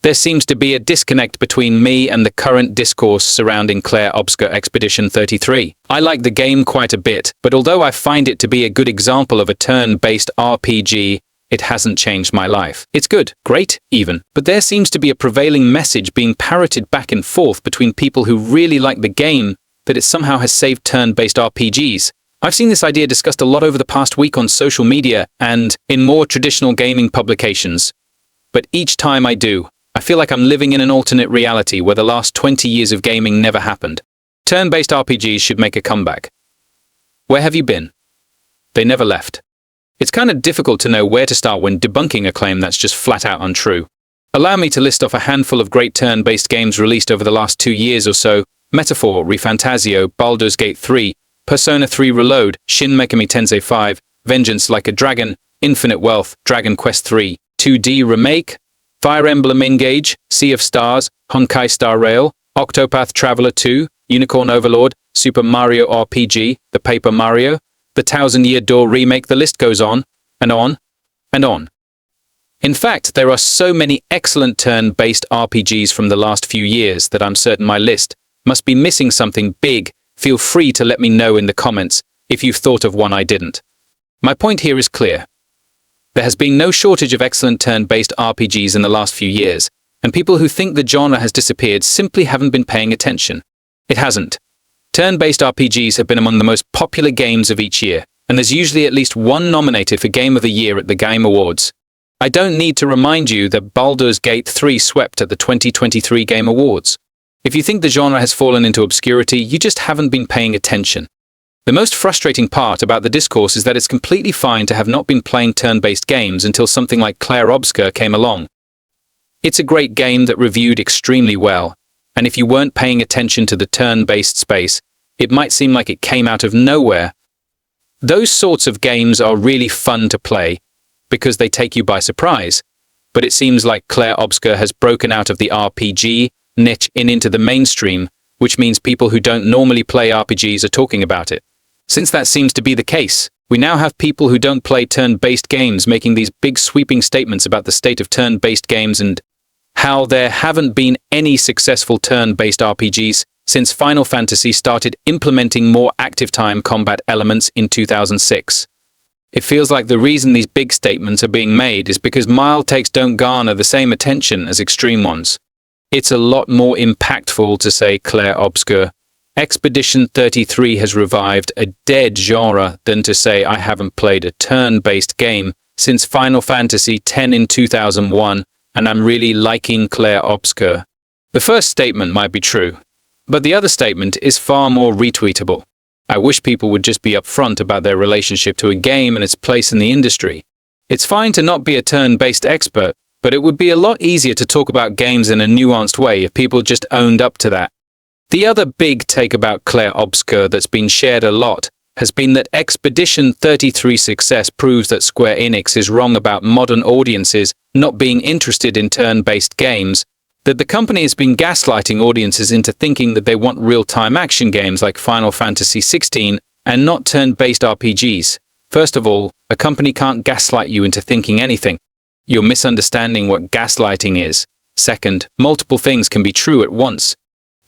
There seems to be a disconnect between me and the current discourse surrounding Clair Obscur Expedition 33. I like the game quite a bit, but although I find it to be a good example of a turn-based RPG, it hasn't changed my life. It's good, great, even, but there seems to be a prevailing message being parroted back and forth between people who really like the game that it somehow has saved turn-based RPGs. I've seen this idea discussed a lot over the past week on social media and in more traditional gaming publications. But each time I do, I feel like I'm living in an alternate reality where the last 20 years of gaming never happened. Turn-based RPGs should make a comeback. Where have you been? They never left. It's kind of difficult to know where to start when debunking a claim that's just flat out untrue. Allow me to list off a handful of great turn-based games released over the last 2 years or so: Metaphor, ReFantazio, Baldur's Gate 3, Persona 3 Reload, Shin Megami Tensei 5, Vengeance Like a Dragon, Infinite Wealth, Dragon Quest 3, 2D Remake, Fire Emblem Engage, Sea of Stars, Honkai Star Rail, Octopath Traveler 2, Unicorn Overlord, Super Mario RPG, The Paper Mario, The Thousand Year Door Remake. The list goes on, and on, and on. In fact, there are so many excellent turn-based RPGs from the last few years that I'm certain my list must be missing something big. Feel free to let me know in the comments if you've thought of one I didn't. My point here is clear. There has been no shortage of excellent turn-based RPGs in the last few years, and people who think the genre has disappeared simply haven't been paying attention. It hasn't. Turn-based RPGs have been among the most popular games of each year, and there's usually at least one nominated for Game of the Year at the Game Awards. I don't need to remind you that Baldur's Gate 3 swept at the 2023 Game Awards. If you think the genre has fallen into obscurity, you just haven't been paying attention. The most frustrating part about the discourse is that it's completely fine to have not been playing turn-based games until something like Clair Obscur came along. It's a great game that reviewed extremely well, and if you weren't paying attention to the turn-based space, it might seem like it came out of nowhere. Those sorts of games are really fun to play because they take you by surprise, but it seems like Clair Obscur has broken out of the RPG niche and into the mainstream, which means people who don't normally play RPGs are talking about it. Since that seems to be the case, we now have people who don't play turn-based games making these big sweeping statements about the state of turn-based games and how there haven't been any successful turn-based RPGs since Final Fantasy started implementing more active time combat elements in 2006. It feels like the reason these big statements are being made is because mild takes don't garner the same attention as extreme ones. It's a lot more impactful to say Clair Obscur Expedition 33 has revived a dead genre than to say I haven't played a turn-based game since Final Fantasy X in 2001 and I'm really liking Clair Obscur. The first statement might be true, but the other statement is far more retweetable. I wish people would just be upfront about their relationship to a game and its place in the industry. It's fine to not be a turn-based expert, but it would be a lot easier to talk about games in a nuanced way if people just owned up to that. The other big take about Clair Obscur that's been shared a lot has been that Expedition 33's success proves that Square Enix is wrong about modern audiences not being interested in turn-based games, that the company has been gaslighting audiences into thinking that they want real-time action games like Final Fantasy XVI and not turn-based RPGs. First of all, a company can't gaslight you into thinking anything. You're misunderstanding what gaslighting is. Second, multiple things can be true at once.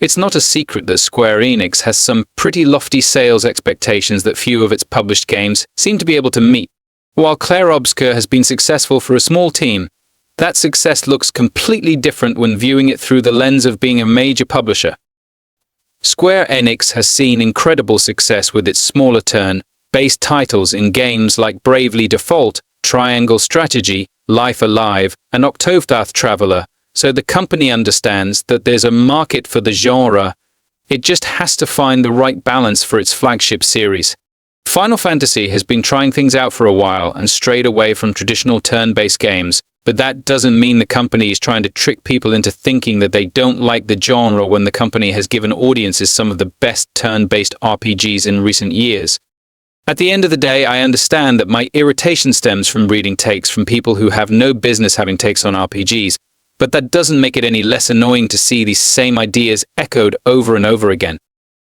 It's not a secret that Square Enix has some pretty lofty sales expectations that few of its published games seem to be able to meet. While Clair Obscur has been successful for a small team, that success looks completely different when viewing it through the lens of being a major publisher. Square Enix has seen incredible success with its smaller turn-based titles in games like Bravely Default, Triangle Strategy, Life Alive, and Octopath Traveler, so the company understands that there's a market for the genre. It just has to find the right balance for its flagship series. Final Fantasy has been trying things out for a while and strayed away from traditional turn-based games, but that doesn't mean the company is trying to trick people into thinking that they don't like the genre when the company has given audiences some of the best turn-based RPGs in recent years. At the end of the day, I understand that my irritation stems from reading takes from people who have no business having takes on RPGs, but that doesn't make it any less annoying to see these same ideas echoed over and over again.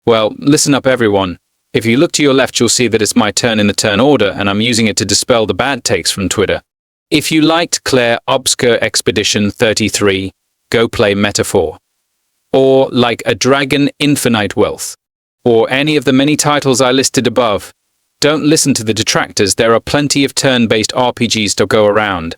Well, listen up everyone. If you look to your left, you'll see that it's my turn in the turn order, and I'm using it to dispel the bad takes from Twitter. If you liked Clair Obscur Expedition 33, Go play Metaphor. Or like A Dragon Infinite Wealth. Or any of the many titles I listed above. Don't listen to the detractors, there are plenty of turn-based RPGs to go around.